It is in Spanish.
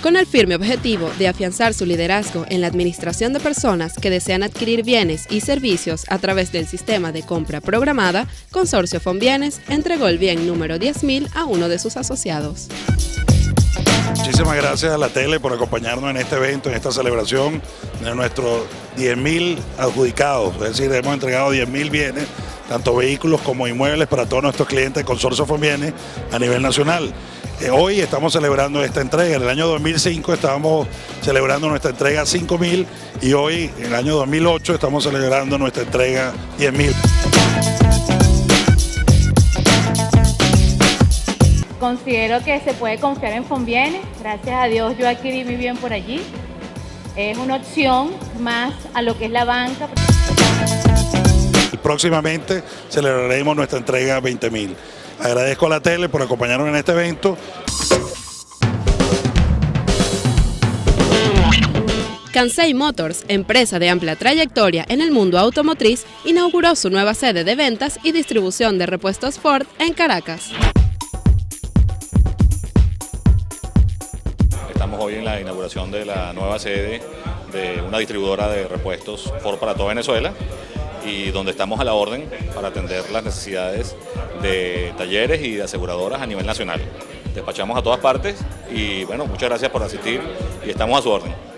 Con el firme objetivo de afianzar su liderazgo en la administración de personas que desean adquirir bienes y servicios a través del sistema de compra programada, Consorcio Fonbienes entregó el bien número 10.000 a uno de sus asociados. Muchísimas gracias a la Tele por acompañarnos en este evento, en esta celebración de nuestros 10.000 adjudicados. Es decir, hemos entregado 10.000 bienes, tanto vehículos como inmuebles, para todos nuestros clientes de Consorcio Fonbienes a nivel nacional. Hoy estamos celebrando esta entrega. En el año 2005 estábamos celebrando nuestra entrega 5.000 y hoy, en el año 2008, estamos celebrando nuestra entrega 10.000. Considero que se puede confiar en Fonbienes. Gracias a Dios yo adquirí mi bien por allí. Es una opción más a lo que es la banca. Próximamente celebraremos nuestra entrega 20.000. Agradezco a la Tele por acompañarnos en este evento. Kansei Motors, empresa de amplia trayectoria en el mundo automotriz, inauguró su nueva sede de ventas y distribución de repuestos Ford en Caracas. Estamos hoy en la inauguración de la nueva sede de una distribuidora de repuestos Ford para toda Venezuela, y donde estamos a la orden para atender las necesidades de talleres y de aseguradoras a nivel nacional. Despachamos a todas partes y bueno, muchas gracias por asistir y estamos a su orden.